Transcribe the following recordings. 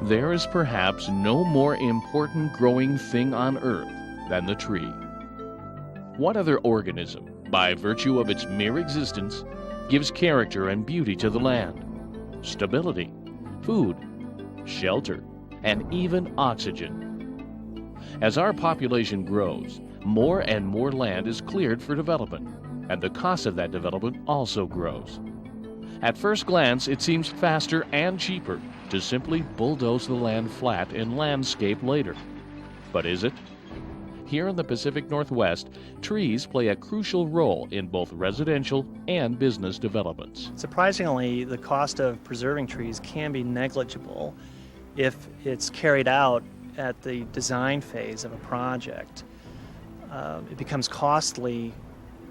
There is perhaps no more important growing thing on earth than the tree. What other organism, by virtue of its mere existence, gives character and beauty to the land, stability, food, shelter, and even oxygen? As our population grows, more and more land is cleared for development, and the cost of that development also grows. At first glance, it seems faster and cheaper to simply bulldoze the land flat and landscape later. But is it? Here in the Pacific Northwest, trees play a crucial role in both residential and business developments. Surprisingly, the cost of preserving trees can be negligible if it's carried out at the design phase of a project. It becomes costly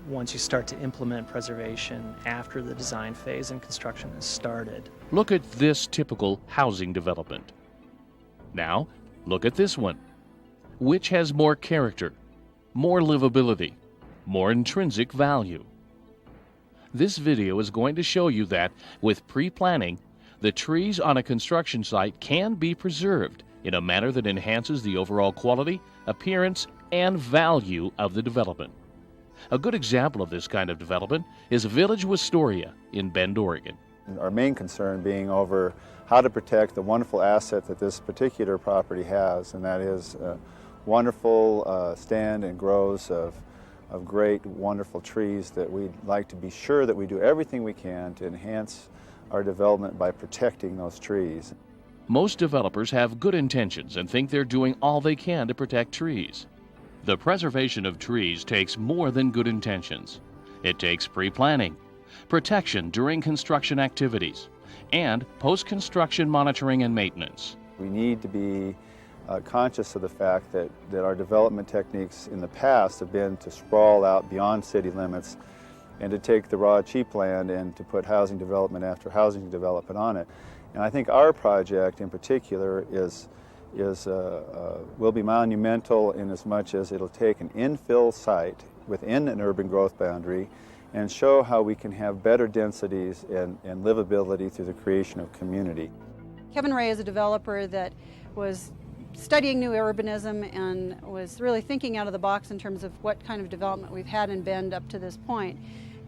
once you start to implement preservation after the design phase and construction has started. Look at this typical housing development. Now, look at this one. Which has more character, more livability, more intrinsic value? This video is going to show you that, with pre-planning, the trees on a construction site can be preserved in a manner that enhances the overall quality, appearance, and value of the development. A good example of this kind of development is Village Wisteria in Bend, Oregon. Our main concern being over how to protect the wonderful asset that this particular property has, and that is wonderful stand and grows of great, wonderful trees that we'd like to be sure that we do everything we can to enhance our development by protecting those trees. Most developers have good intentions and think they're doing all they can to protect trees. The preservation of trees takes more than good intentions. It takes pre-planning, protection during construction activities, and post-construction monitoring and maintenance. We need to be conscious of the fact that our development techniques in the past have been to sprawl out beyond city limits and to take the raw, cheap land and to put housing development after housing development on it. And I think our project in particular will be monumental in as much as it'll take an infill site within an urban growth boundary and show how we can have better densities and livability through the creation of community. Kevin Raye is a developer that was studying new urbanism and was really thinking out of the box in terms of what kind of development we've had in Bend up to this point.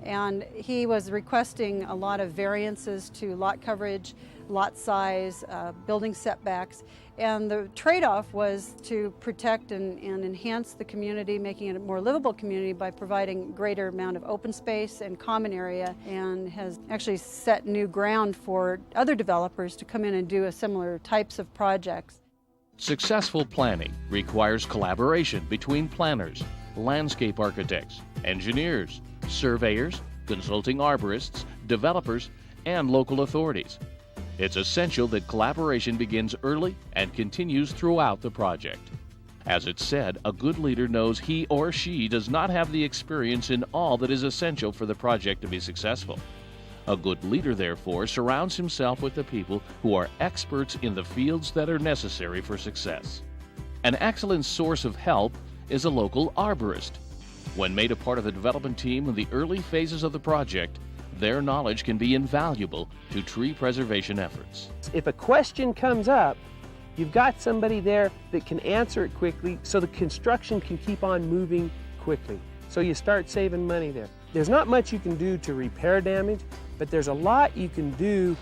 And he was requesting a lot of variances to lot coverage, lot size, building setbacks, and the trade-off was to protect and enhance the community, making it a more livable community by providing greater amount of open space and common area, and has actually set new ground for other developers to come in and do a similar types of projects. Successful planning requires collaboration between planners, landscape architects, engineers, surveyors, consulting arborists, developers, and local authorities. It's essential that collaboration begins early and continues throughout the project. As it's said, a good leader knows he or she does not have the experience in all that is essential for the project to be successful. A good leader, therefore, surrounds himself with the people who are experts in the fields that are necessary for success. An excellent source of help is a local arborist. When made a part of the development team in the early phases of the project, their knowledge can be invaluable to tree preservation efforts. If a question comes up, you've got somebody there that can answer it quickly so the construction can keep on moving quickly. So you start saving money there. There's not much you can do to repair damage, but there's a lot you can do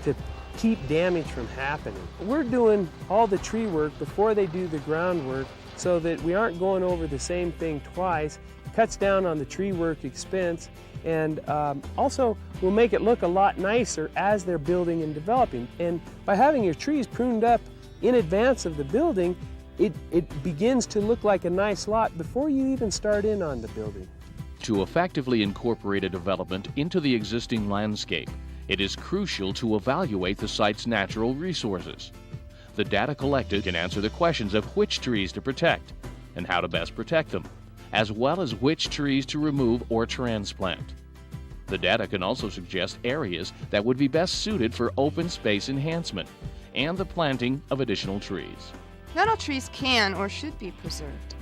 to keep damage from happening. We're doing all the tree work before they do the groundwork so that we aren't going over the same thing twice. It cuts down on the tree work expense, and also will make it look a lot nicer as they're building and developing. And by having your trees pruned up in advance of the building, it begins to look like a nice lot before you even start in on the building. To effectively incorporate a development into the existing landscape, it is crucial to evaluate the site's natural resources. The data collected can answer the questions of which trees to protect and how to best protect them, as well as which trees to remove or transplant. The data can also suggest areas that would be best suited for open space enhancement and the planting of additional trees. Not all trees can or should be preserved.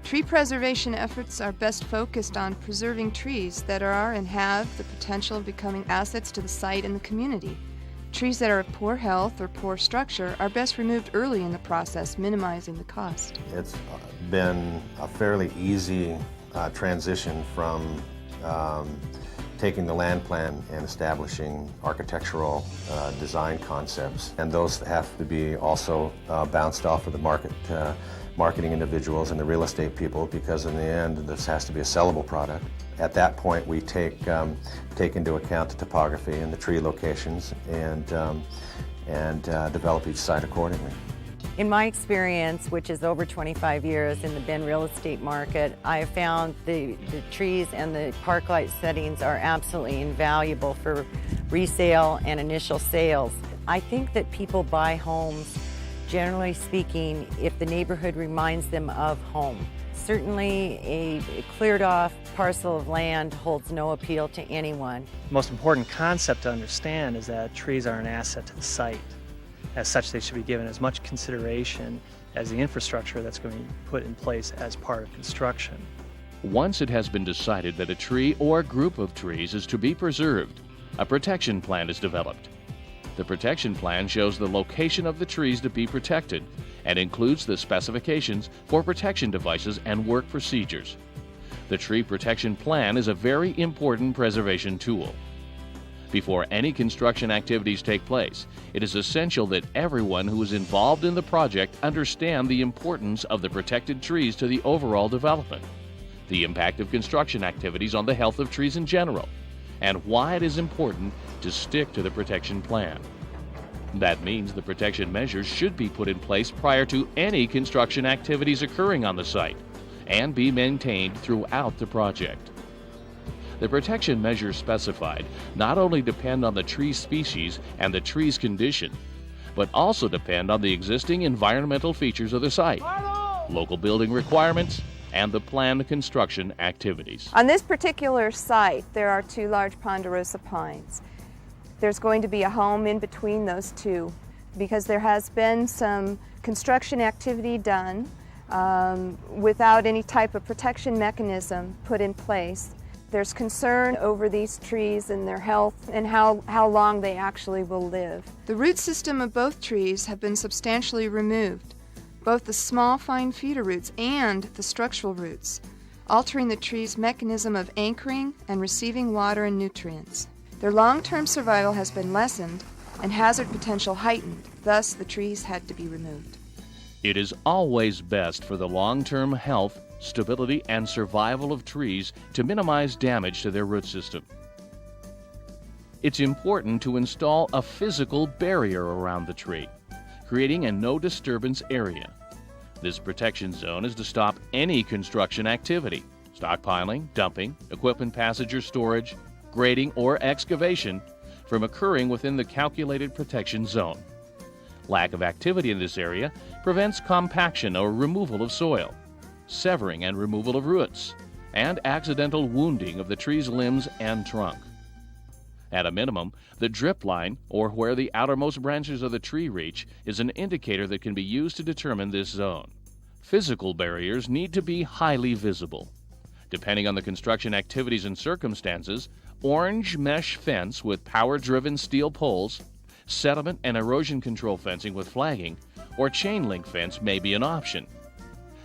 Tree preservation efforts are best focused on preserving trees that are and have the potential of becoming assets to the site and the community. Trees that are of poor health or poor structure are best removed early in the process, minimizing the cost. It's been a fairly easy transition from taking the land plan and establishing architectural design concepts, and those have to be also bounced off of the marketing individuals and the real estate people, because in the end this has to be a sellable product. At that point we take into account the topography and the tree locations and develop each site accordingly. In my experience, which is over 25 years in the Bend real estate market, I have found the trees and the park light settings are absolutely invaluable for resale and initial sales. I think that people buy homes, generally speaking, if the neighborhood reminds them of home. Certainly a cleared off parcel of land holds no appeal to anyone. The most important concept to understand is that trees are an asset to the site. As such, they should be given as much consideration as the infrastructure that's going to be put in place as part of construction. Once it has been decided that a tree or group of trees is to be preserved, a protection plan is developed. The protection plan shows the location of the trees to be protected and includes the specifications for protection devices and work procedures. The tree protection plan is a very important preservation tool. Before any construction activities take place, it is essential that everyone who is involved in the project understand the importance of the protected trees to the overall development, the impact of construction activities on the health of trees in general, and why it is important to stick to the protection plan. That means the protection measures should be put in place prior to any construction activities occurring on the site and be maintained throughout the project. The protection measures specified not only depend on the tree species and the tree's condition, but also depend on the existing environmental features of the site, local building requirements, and the planned construction activities. On this particular site, there are 2 large ponderosa pines. There's going to be a home in between those 2 because there has been some construction activity done without any type of protection mechanism put in place. There's concern over these trees and their health and how long they actually will live. The root system of both trees have been substantially removed, both the small fine feeder roots and the structural roots, altering the tree's mechanism of anchoring and receiving water and nutrients. Their long-term survival has been lessened and hazard potential heightened, thus the trees had to be removed. It is always best for the long-term health, stability, and survival of trees to minimize damage to their root system. It's important to install a physical barrier around the tree, creating a no-disturbance area. This protection zone is to stop any construction activity, stockpiling, dumping, equipment passage or storage, grading, or excavation from occurring within the calculated protection zone. Lack of activity in this area prevents compaction or removal of soil, severing and removal of roots, and accidental wounding of the tree's limbs and trunk. At a minimum, the drip line, or where the outermost branches of the tree reach, is an indicator that can be used to determine this zone. Physical barriers need to be highly visible. Depending on the construction activities and circumstances, orange mesh fence with power-driven steel poles, sediment and erosion control fencing with flagging, or chain link fence may be an option.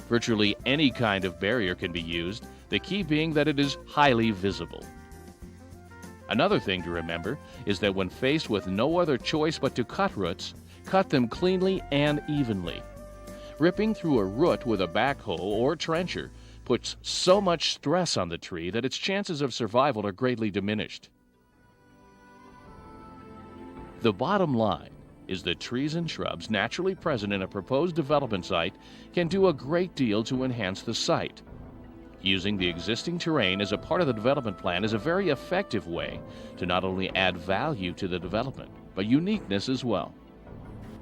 Virtually any kind of barrier can be used, the key being that it is highly visible. Another thing to remember is that when faced with no other choice but to cut roots, cut them cleanly and evenly. Ripping through a root with a backhoe or trencher puts so much stress on the tree that its chances of survival are greatly diminished. The bottom line is that trees and shrubs naturally present in a proposed development site can do a great deal to enhance the site. Using the existing terrain as a part of the development plan is a very effective way to not only add value to the development, but uniqueness as well.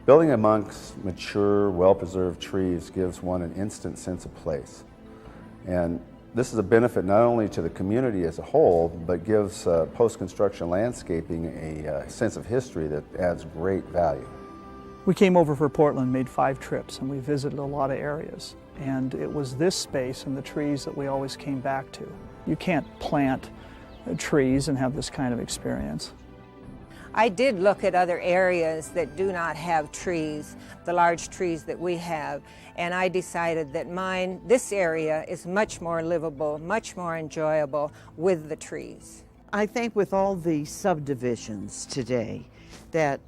Building amongst mature, well-preserved trees gives one an instant sense of place. And this is a benefit not only to the community as a whole, but gives post-construction landscaping a sense of history that adds great value. We came over for Portland, made 5 trips, and we visited a lot of areas. And it was this space and the trees that we always came back to. You can't plant trees and have this kind of experience. I did look at other areas that do not have trees, the large trees that we have, and I decided that this area is much more livable, much more enjoyable with the trees. I think with all the subdivisions today that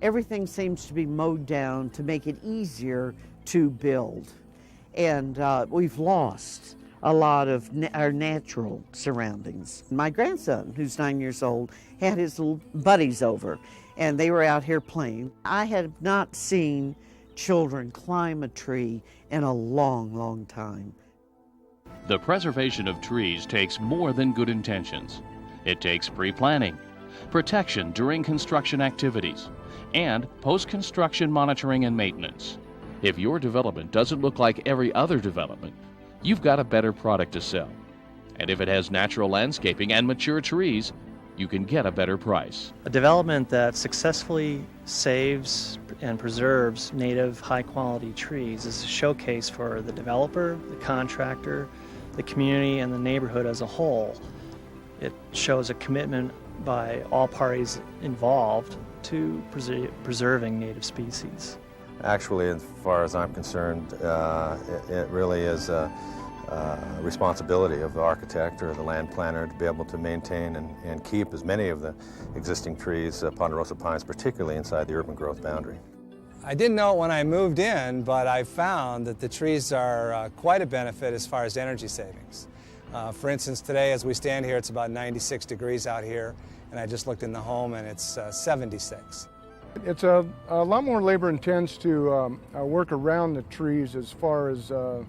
everything seems to be mowed down to make it easier to build. And we've lost a lot of our natural surroundings. My grandson, who's 9 years old, had his little buddies over, and they were out here playing. I have not seen children climb a tree in a long, long time. The preservation of trees takes more than good intentions. It takes pre-planning, protection during construction activities, and post-construction monitoring and maintenance. If your development doesn't look like every other development, you've got a better product to sell. And if it has natural landscaping and mature trees, you can get a better price. A development that successfully saves and preserves native high-quality trees is a showcase for the developer, the contractor, the community, and the neighborhood as a whole. It shows a commitment by all parties involved to preserving native species. Actually, as far as I'm concerned, it really is a responsibility of the architect or the land planner to be able to maintain and keep as many of the existing trees, ponderosa pines, particularly inside the urban growth boundary. I didn't know it when I moved in, but I found that the trees are quite a benefit as far as energy savings. For instance, today as we stand here, it's about 96 degrees out here, and I just looked in the home and it's 76. It's a lot more labor intense to work around the trees as far as the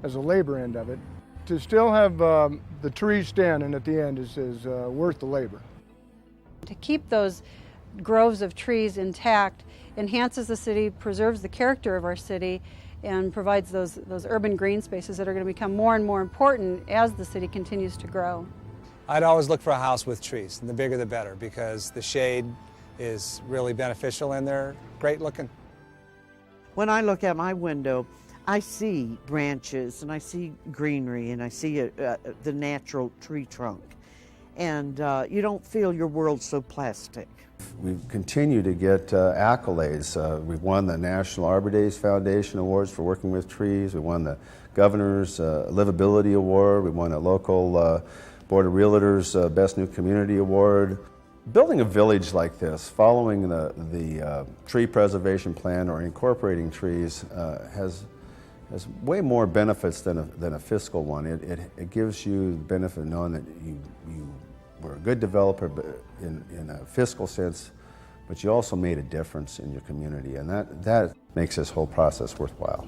labor end of it. To still have the trees standing at the end is worth the labor. To keep those groves of trees intact enhances the city, preserves the character of our city, and provides those urban green spaces that are going to become more and more important as the city continues to grow. I'd always look for a house with trees, and the bigger the better, because the shade is really beneficial and they're great looking. When I look out my window, I see branches and I see greenery and I see the natural tree trunk. And you don't feel your world so plastic. We've continued to get accolades. We've won the National Arbor Days Foundation Awards for working with trees. We won the Governor's Livability Award. We won a local Board of Realtors Best New Community Award. Building a village like this, following the tree preservation plan or incorporating trees has way more benefits than a fiscal one. It gives you the benefit of knowing that you were a good developer in a fiscal sense, but you also made a difference in your community, and that makes this whole process worthwhile.